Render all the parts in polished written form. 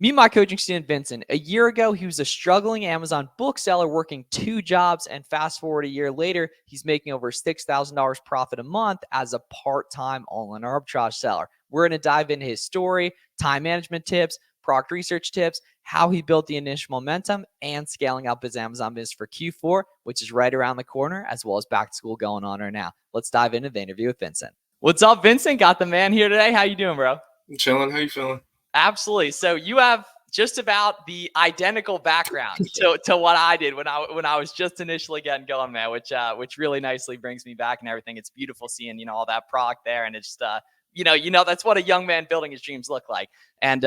Meet my coaching student, Vincent. A year ago, he was a struggling Amazon bookseller working 2 jobs, and fast forward a year later, he's making over $6,000 profit a month as a part-time online arbitrage seller. We're going to dive into his story, time management tips, product research tips, how he built the initial momentum, and scaling up his Amazon business for Q4, which is right around the corner, as well as back to school going on right now. Let's dive into the interview with Vincent. What's up, Vincent? Got the man here today. How you doing, bro? I'm chilling. How you feeling? Absolutely. So you have just about the identical background to what I did when I was just initially getting going, man, which really nicely brings me back and everything. It's beautiful seeing, all that product there. And it's just that's what a young man building his dreams look like. And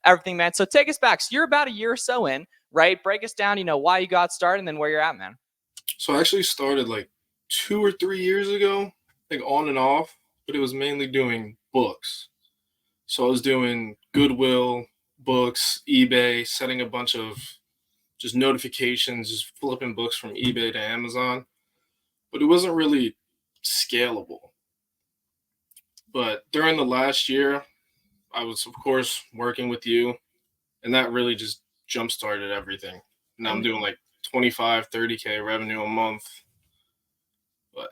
everything, man. So take us back. So you're about a year or so in, right? Break us down, why you got started and then where you're at, man. So I actually started like 2 or 3 years ago, like on and off, but it was mainly doing books. So I was doing Goodwill, books, eBay, setting a bunch of just notifications, just flipping books from eBay to Amazon. But it wasn't really scalable. But during the last year, I was, of course, working with you, and that really just jump-started everything. Now I'm doing like 25, 30K revenue a month. But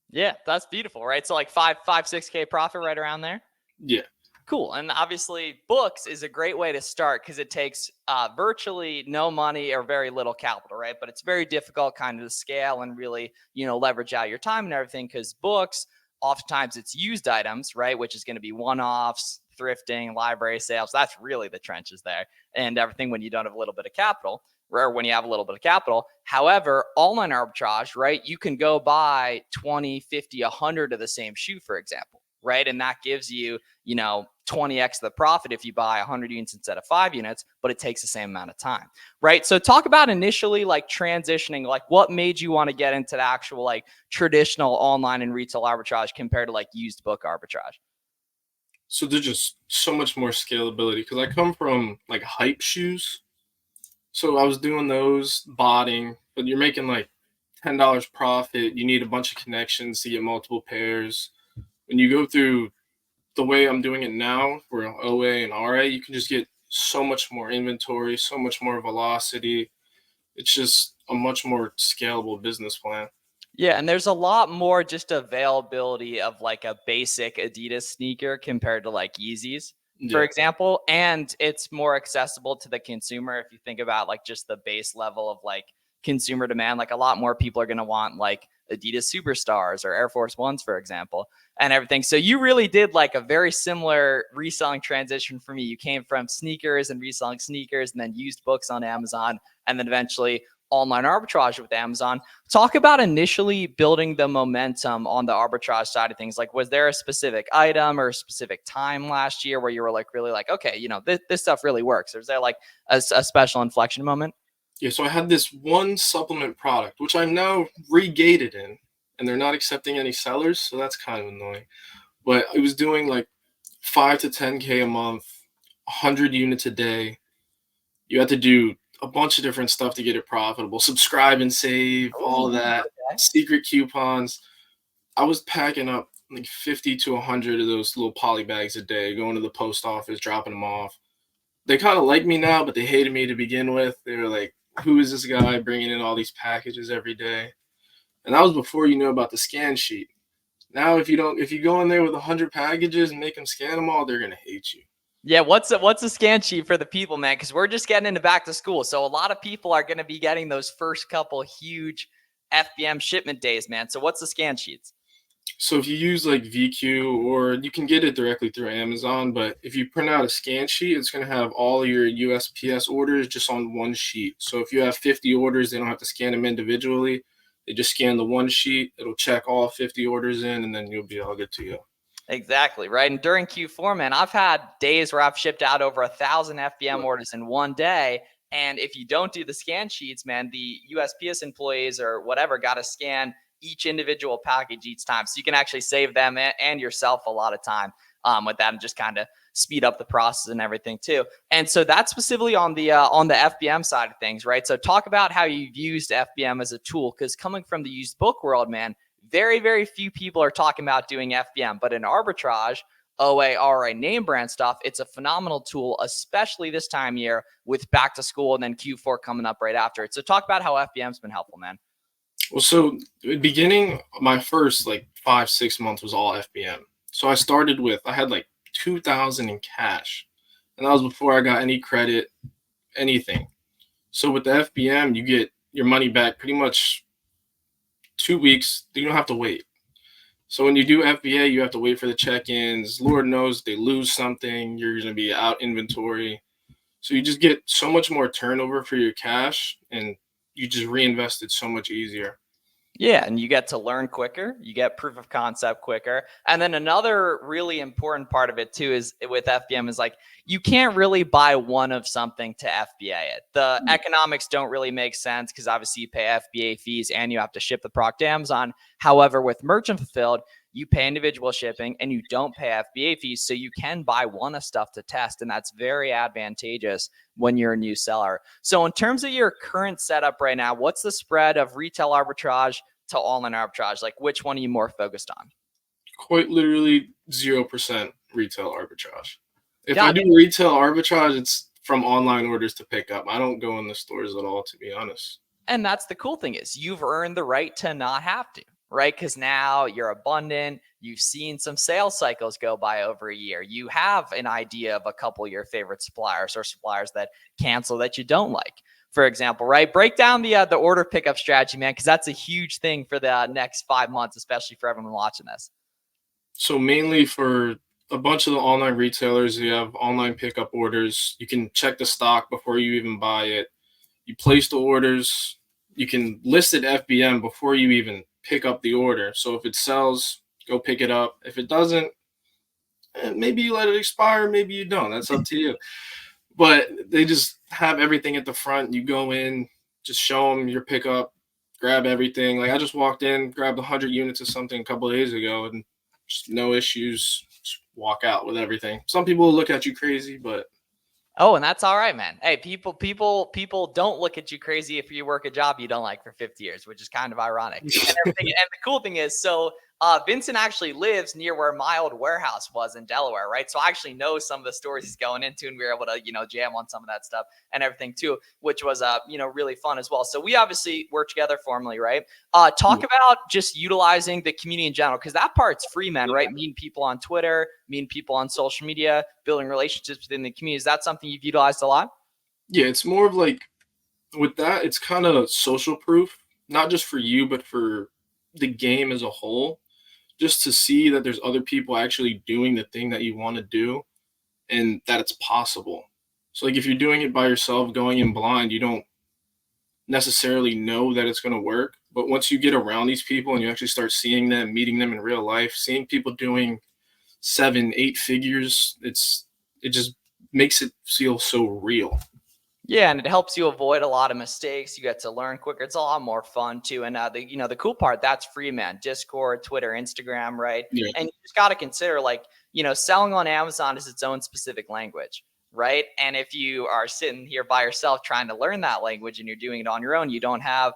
yeah, that's beautiful, right? So like 6K profit right around there. Yeah. Cool. And obviously books is a great way to start because it takes virtually no money or very little capital, right? But it's very difficult kind of to scale and really, leverage out your time and everything because books, oftentimes it's used items, right? Which is going to be one-offs, thrifting, library sales. That's really the trenches there and everything when you don't have a little bit of capital. Or when you have a little bit of capital. However, online arbitrage, right? You can go buy 20, 50, 100 of the same shoe, for example, right? And that gives you, 20x the profit if you buy 100 units instead of 5 units, but it takes the same amount of time, right? So talk about initially like transitioning, like what made you want to get into the actual like traditional online and retail arbitrage compared to like used book arbitrage? So there's just so much more scalability because I come from like hype shoes. So I was doing those botting, but you're making like $10 profit. You need a bunch of connections to get multiple pairs. When you go through the way I'm doing it now, for OA and RA, you can just get so much more inventory, so much more velocity. It's just a much more scalable business plan. Yeah, and there's a lot more just availability of like a basic Adidas sneaker compared to like Yeezys, for Yeah. example. And it's more accessible to the consumer if you think about like just the base level of like consumer demand. Like a lot more people are going to want like Adidas Superstars or Air Force Ones, for example, and everything. So you really did like a very similar reselling transition for me. You came from sneakers and reselling sneakers and then used books on Amazon and then eventually online arbitrage with Amazon. Talk about initially building the momentum on the arbitrage side of things. Like, was there a specific item or a specific time last year where you were like, really like, okay, this stuff really works? Or is there like a special inflection moment? Yeah, so I had this one supplement product, which I'm now regated in, and they're not accepting any sellers, so that's kind of annoying. But it was doing like 5 to 10K a month, 100 units a day. You had to do a bunch of different stuff to get it profitable. Subscribe and save, all that. Okay. Secret coupons. I was packing up like 50 to 100 of those little poly bags a day, going to the post office, dropping them off. They kind of like me now, but they hated me to begin with. They were like, who is this guy bringing in all these packages every day? And that was before you knew about the scan sheet. Now, if you go in there with 100 packages and make them scan them all, they're going to hate you. Yeah, what's a scan sheet for the people, man? Because we're just getting into back to school. So a lot of people are going to be getting those first couple huge FBM shipment days, man. So what's the scan sheets? So if you use like VQ, or you can get it directly through Amazon, but if you print out a scan sheet, it's going to have all your USPS orders just on one sheet. So if you have 50 orders, they don't have to scan them individually. They just scan the one sheet. It'll check all 50 orders in, and then you'll be all good to go. Exactly, right? And during Q4, man, I've had days where I've shipped out over 1,000 FBM orders in one day. And if you don't do the scan sheets, man, the USPS employees or whatever got to scan each individual package each time. So you can actually save them and yourself a lot of time with that and just kind of speed up the process and everything too. And so that's specifically on the FBM side of things, right? So talk about how you've used FBM as a tool, because coming from the used book world, man, very, very few people are talking about doing FBM, but in arbitrage, OA, RA name brand stuff, it's a phenomenal tool, especially this time of year with back to school and then Q4 coming up right after it. So talk about how FBM's been helpful, man. Well, so in the beginning, my first like 5, 6 months was all FBM. So I had like 2,000 in cash, and that was before I got any credit, anything. So with the FBM, you get your money back pretty much 2 weeks. You don't have to wait. So when you do FBA, you have to wait for the check-ins. Lord knows they lose something, you're going to be out inventory. So you just get so much more turnover for your cash, and you just reinvest it so much easier. Yeah, and you get to learn quicker, you get proof of concept quicker. And then another really important part of it too is with FBM is like you can't really buy one of something to FBA it. The economics don't really make sense because obviously you pay FBA fees and you have to ship the product to Amazon. However, with merchant fulfilled, you pay individual shipping and you don't pay FBA fees. So you can buy one of stuff to test, and that's very advantageous when you're a new seller. So in terms of your current setup right now, what's the spread of retail arbitrage to online arbitrage? Like which one are you more focused on? Quite literally 0% retail arbitrage. If I Yeah. do retail arbitrage, it's from online orders to pick up. I don't go in the stores at all, to be honest. And that's the cool thing is you've earned the right to not have to, right? Because now you're abundant. You've seen some sales cycles go by over a year. You have an idea of a couple of your favorite suppliers or suppliers that cancel that you don't like, for example, right? Break down the order pickup strategy, man, because that's a huge thing for the next 5 months, especially for everyone watching this. So mainly for a bunch of the online retailers, you have online pickup orders. You can check the stock before you even buy it. You place the orders. You can list it FBM before you even pick up the order. So if it sells, go pick it up. If it doesn't, maybe you let it expire, maybe you don't. That's up to you. But they just have everything at the front. You go in, just show them your pickup, grab everything. Like I just walked in, grabbed 100 units of something a couple of days ago, and just no issues. Just walk out with everything. Some people will look at you crazy, but Oh, and that's all right, man. Hey, people don't look at you crazy if you work a job you don't like for 50 years, which is kind of ironic. And everything. And the cool thing is, so Vincent actually lives near where my old warehouse was in Delaware, right? So I actually know some of the stores he's going into, and we were able to, jam on some of that stuff and everything too, which was, really fun as well. So we obviously work together formally, right? Talk about just utilizing the community in general, because that part's free, man, right? Meeting people on Twitter, meeting people on social media, building relationships within the community. Is that something you've utilized a lot? yeah, it's more of like with that, it's kind of social proof, not just for you, but for the game as a whole. Just to see that there's other people actually doing the thing that you want to do and that it's possible. So like if you're doing it by yourself, going in blind, you don't necessarily know that it's going to work. But once you get around these people and you actually start seeing them, meeting them in real life, seeing people doing 7, 8 figures, it just makes it feel so real. Yeah, and it helps you avoid a lot of mistakes. You get to learn quicker. It's a lot more fun too. And the cool part, that's free, man. Discord, Twitter, Instagram, right? Yeah. And you just got to consider like, selling on Amazon is its own specific language, right? And if you are sitting here by yourself trying to learn that language and you're doing it on your own, you don't have,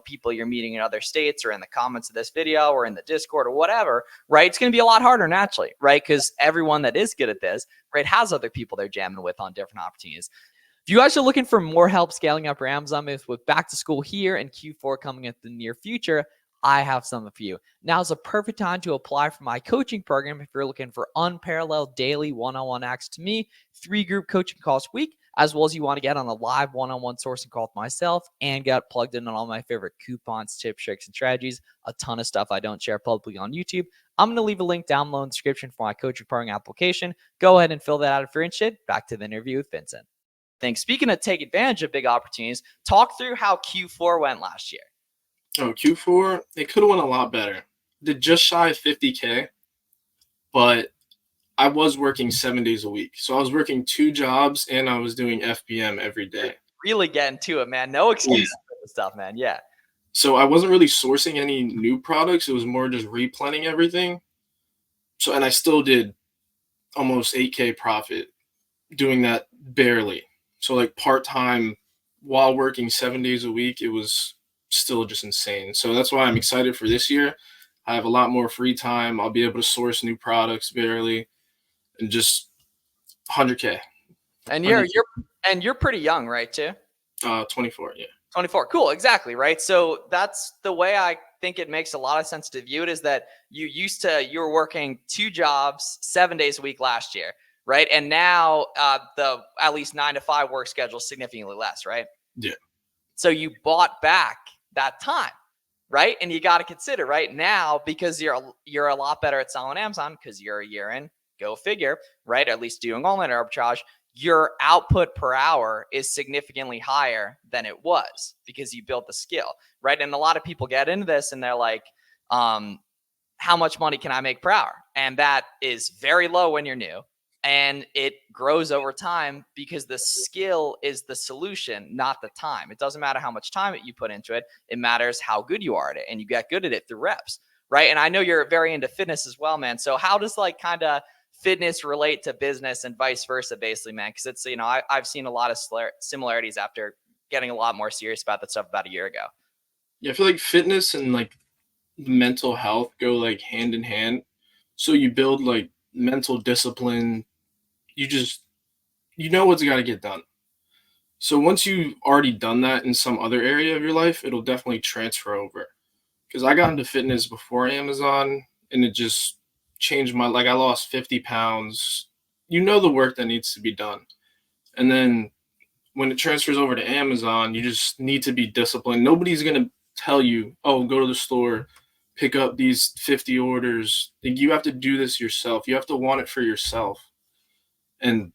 people you're meeting in other states or in the comments of this video or in the Discord or whatever, right? It's going to be a lot harder naturally, right? Because everyone that is good at this, right, has other people they're jamming with on different opportunities. If you guys are looking for more help scaling up your Amazon business with back to school here and Q4 coming in the near future, I have something for you. Now is a perfect time to apply for my coaching program if you're looking for unparalleled daily one-on-one access to me, 3 group coaching calls a week, as well as you want to get on a live one-on-one sourcing call with myself and get plugged in on all my favorite coupons, tips, tricks, and strategies, a ton of stuff I don't share publicly on YouTube. I'm going to leave a link down below in the description for my coaching program application. Go ahead and fill that out if you're interested. Back to the interview with Vincent. Speaking of take advantage of big opportunities, talk through how Q4 went last year. Oh, Q4, it could have went a lot better. Did just shy of 50K, but I was working 7 days a week. So I was working 2 jobs and I was doing FBM every day. Really getting to it, man. No excuses for this stuff, man. Yeah. So I wasn't really sourcing any new products. It was more just replanning everything. So, and I still did almost 8K profit doing that barely. So like part-time while working 7 days a week, it was still just insane. So that's why I'm excited for this year. I have a lot more free time. I'll be able to source new products barely. and just 100K. And Under you're pretty young, right, too? 24, yeah. 24. Cool. Exactly. Right. So that's the way I think it makes a lot of sense to view it, is that you were working 2 jobs 7 days a week last year. Right. And now the at least 9 to 5 work schedule is significantly less. Right. Yeah. So you bought back that time. Right. And you got to consider right now, because you're a lot better at selling Amazon because you're a year in, go figure. Right. Or at least doing online arbitrage, your output per hour is significantly higher than it was because you built the skill, right? And a lot of people get into this and they're like, how much money can I make per hour? And that is very low when you're new. And it grows over time because the skill is the solution, not the time. It doesn't matter how much time you put into it. It matters how good you are at it. And you get good at it through reps, right? And I know you're very into fitness as well, man. So how does like kind of fitness relate to business and vice versa, basically, man? Because it's, I've seen a lot of similarities after getting a lot more serious about that stuff about a year ago. Yeah, I feel like fitness and like mental health go like hand in hand. So you build like mental discipline. You know what's got to get done. So once you've already done that in some other area of your life, it'll definitely transfer over. Because I got into fitness before Amazon, and it just changed my, like, I lost 50 pounds. You know the work that needs to be done. And then when it transfers over to Amazon, you just need to be disciplined. Nobody's going to tell you, oh, go to the store, pick up these 50 orders. Like, you have to do this yourself. You have to want it for yourself. And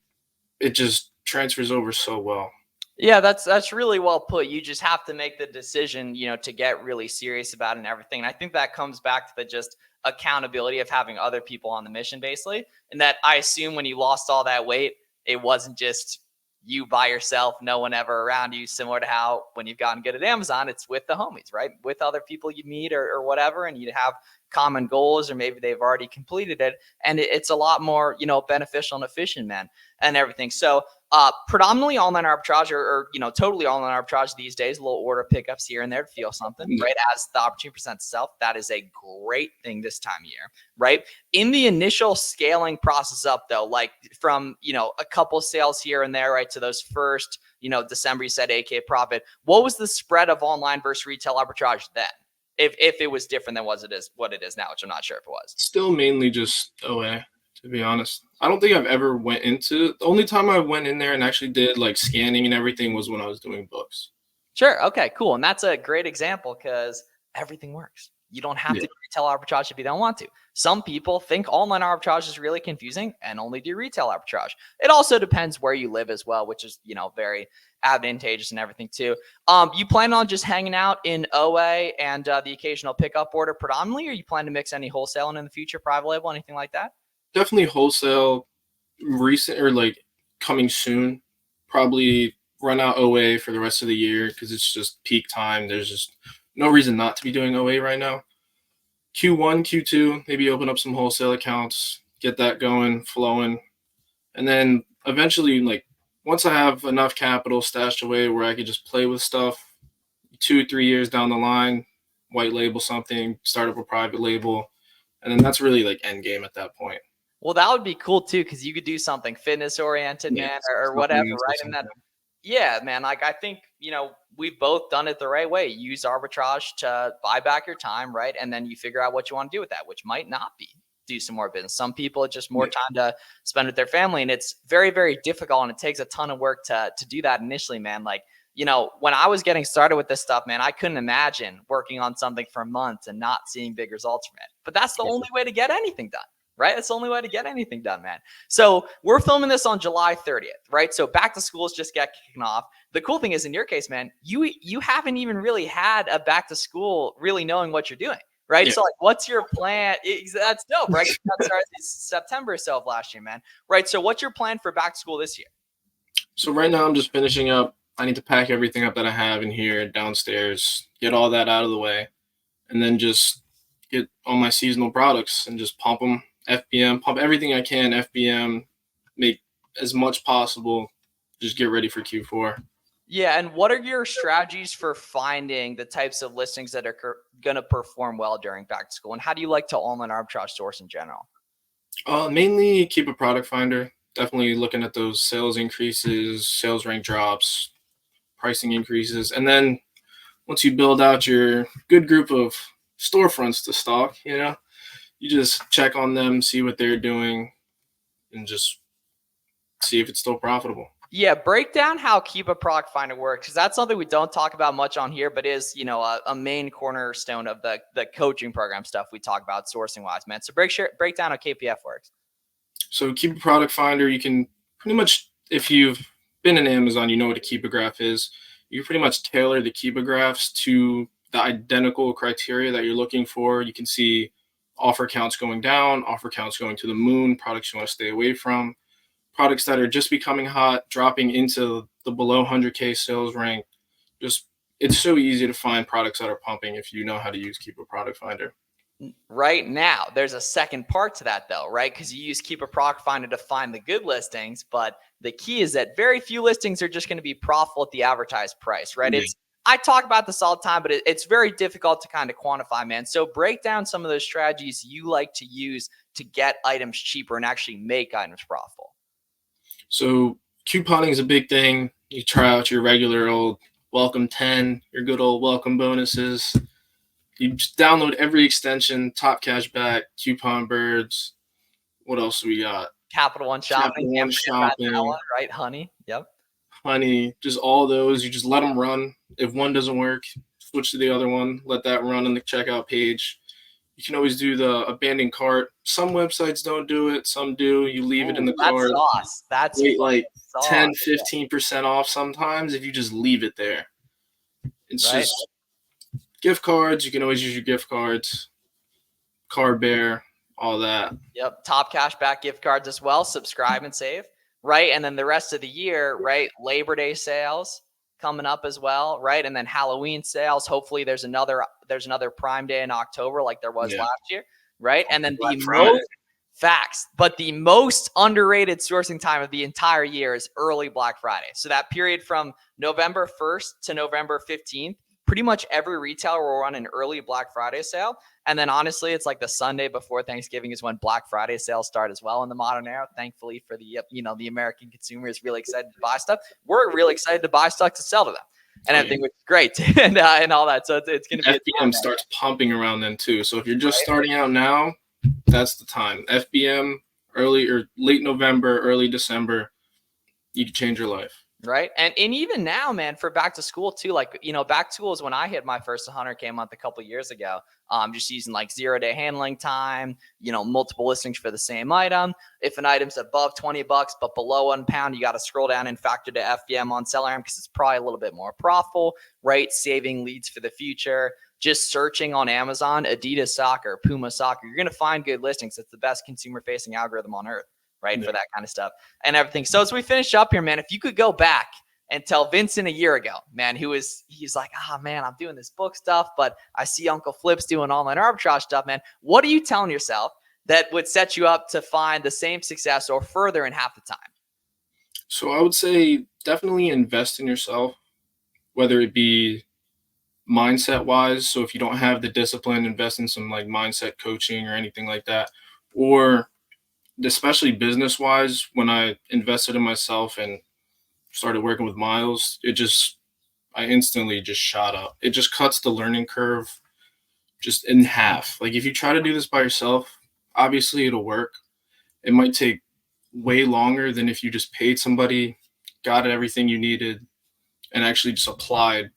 it just transfers over so well. Yeah, that's really well put. You just have to make the decision, to get really serious about it and everything. And I think that comes back to the just accountability of having other people on the mission, basically. And that, I assume, when you lost all that weight, it wasn't just you by yourself, no one ever around you, similar to how when you've gotten good at Amazon, it's with the homies, right? With other people you meet or whatever, and you have common goals, or maybe they've already completed it. And it's a lot more, beneficial and efficient, man, and everything. So predominantly online arbitrage, or totally online arbitrage these days, little order pickups here and there to feel something, right? As the opportunity presents itself, that is a great thing this time of year, right? In the initial scaling process up, though, like from, a couple sales here and there, right, to those first, December, you said 8K profit, what was the spread of online versus retail arbitrage then? If it was different than what it is now, which I'm not sure if it was. Still mainly just OA, to be honest. I don't think I've ever went into, the only time I went in there and actually did like scanning and everything was when I was doing books. Sure. Okay, cool. And that's a great example because everything works. You don't have to do retail arbitrage if you don't want to. Some people think online arbitrage is really confusing and only do retail arbitrage. It also depends where you live as well, which is, very advantageous and everything too. You plan on just hanging out in OA and the occasional pickup order predominantly, or you plan to mix any wholesaling in the future, private label, anything like that? Definitely wholesale, recent or like coming soon. Probably run out OA for the rest of the year because it's just peak time. There's just no reason not to be doing OA right now. Q1, Q2, maybe open up some wholesale accounts, get that going, flowing. And then eventually, like, once I have enough capital stashed away where I could just play with stuff, 2-3 years down the line, white label something, start up a private label. And then that's really like end game at that point. Well, that would be cool too, because you could do something fitness oriented, man, or whatever, right? And that, yeah, man, like I think, we've both done it the right way. Use arbitrage to buy back your time, right? And then you figure out what you want to do with that, which might not be do some more business. Some people, it's just more time to spend with their family. And it's very, very difficult. And it takes a ton of work to do that initially, man. Like, when I was getting started with this stuff, man, I couldn't imagine working on something for months and not seeing big results from it. But that's the only way to get anything done. Right? That's the only way to get anything done, man. So we're filming this on July 30th, right? So back to school is just kicking off. The cool thing is, in your case, man, you haven't even really had a back to school really knowing what you're doing, right? Yeah. So like, what's your plan? That's dope, right? That started September or so of last year, man. Right? So what's your plan for back to school this year? So right now I'm just finishing up. I need to pack everything up that I have in here downstairs, get all that out of the way, and then just get all my seasonal products and just pump them. FBM, pump everything I can, FBM, make as much possible, just get ready for Q4. Yeah, and what are your strategies for finding the types of listings that are going to perform well during back to school? And how do you like to online arbitrage source in general? Mainly keep a product finder. Definitely looking at those sales increases, sales rank drops, pricing increases, and then once you build out your good group of storefronts to stock, you just check on them, see what they're doing, and just see if it's still profitable. Yeah, break down how Keep a Product Finder works, because that's something we don't talk about much on here, but is a main cornerstone of the coaching program stuff we talk about sourcing wise, man. So break down how KPF works. So keep a product finder. You can pretty much, if you've been in Amazon, you know what a keep a graph is. You pretty much tailor the keep a graphs to the identical criteria that you're looking for. You can see offer counts going down, offer counts going to the moon, products you want to stay away from, products that are just becoming hot, dropping into the below 100K sales rank. Just it's so easy to find products that are pumping if you know how to use Keep a Product Finder. Right now, there's a second part to that though, right? Because you use Keep a Product Finder to find the good listings, but the key is that very few listings are just going to be profitable at the advertised price, right? Yeah. I talk about this all the time, but it's very difficult to kind of quantify, man. So break down some of those strategies you like to use to get items cheaper and actually make items profitable. So couponing is a big thing. You try out your regular old welcome 10, your good old welcome bonuses. You just download every extension, Top Cashback, Coupon Birds. What else we got? Capital One Shopping, Capital One Shopping, right? Honey. Yep. Honey, just all those. You just let them run. If one doesn't work, switch to the other one. Let that run on the checkout page. You can always do the abandoned cart. Some websites don't do it. Some do. You leave it in the That's cart. sauce. That's Wait like sauce. 10, 15% off sometimes if you just leave it there. It's right? just gift cards. You can always use your gift cards. Card Bear, all that. Yep. Top cashback gift cards as well. Subscribe and save. Right. And then the rest of the year, right? Labor Day sales coming up as well. Right. And then Halloween sales. Hopefully there's another Prime Day in October like there was last year. Right. And then the most facts, but the most underrated sourcing time of the entire year is early Black Friday. So that period from November 1st to November 15th, pretty much every retailer will run an early Black Friday sale. And then honestly, it's like the Sunday before Thanksgiving is when Black Friday sales start as well in the modern era. Thankfully for the American consumer is really excited to buy stuff. We're really excited to buy stuff to sell to them and everything, which is great and all that. So it's going to be FBM starts pumping around then too. So if you're just starting out now, that's the time. FBM early or late November, early December, you can change your life. Right. And even now, man, for back to school too, like, back to school is when I hit my first 100K month a couple of years ago. Just using like 0-day handling time, multiple listings for the same item. If an item's above $20 but below £1, you got to scroll down and factor to FBM on seller because it's probably a little bit more profitable, right? Saving leads for the future. Just searching on Amazon, Adidas soccer, Puma soccer, you're going to find good listings. It's the best consumer facing algorithm on earth. Right. For that kind of stuff and everything. So as we finish up here, man, if you could go back and tell Vincent a year ago, man, he's like, man, I'm doing this book stuff, but I see Uncle Flip's doing online arbitrage stuff, man. What are you telling yourself that would set you up to find the same success or further in half the time? So I would say definitely invest in yourself, whether it be mindset wise. So if you don't have the discipline, invest in some like mindset coaching or anything like that, or especially business wise, when I invested in myself and started working with Miles, I instantly just shot up. It just cuts the learning curve just in half. Like if you try to do this by yourself, obviously it'll work. It might take way longer than if you just paid somebody, got everything you needed, and actually just applied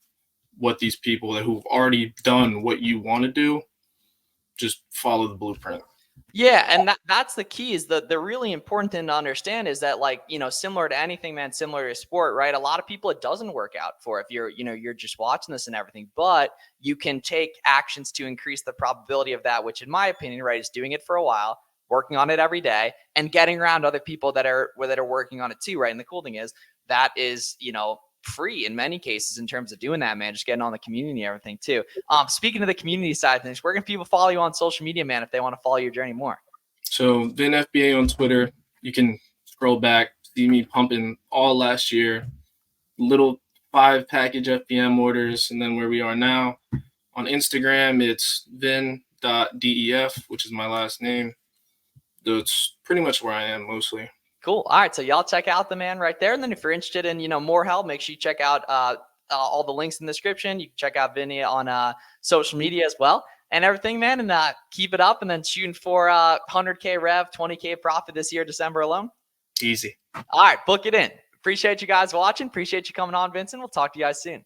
what these people who've already done what you want to do, just follow the blueprint. Yeah, and that's the key is the really important thing to understand is that like, similar to anything, man, similar to sport, right? A lot of people it doesn't work out for if you're just watching this and everything, but you can take actions to increase the probability of that, which in my opinion, right, is doing it for a while, working on it every day and getting around other people that are working on it too, right? And the cool thing is that is, free in many cases in terms of doing that, man, just getting on the community and everything too. Speaking of the community side of things, where can people follow you on social media, man, if they want to follow your journey more? So VinnFBA on Twitter, you can scroll back, see me pumping all last year, little 5 package FBM orders, and then where we are now. On Instagram, it's vin.def, which is my last name. that's pretty much where I am mostly. Cool. All right. So y'all check out the man right there. And then if you're interested in, more help, make sure you check out all the links in the description. You can check out Vinny on social media as well and everything, man. And keep it up and then shooting for 100K rev, 20K profit this year, December alone. Easy. All right. Book it in. Appreciate you guys watching. Appreciate you coming on, Vincent. We'll talk to you guys soon.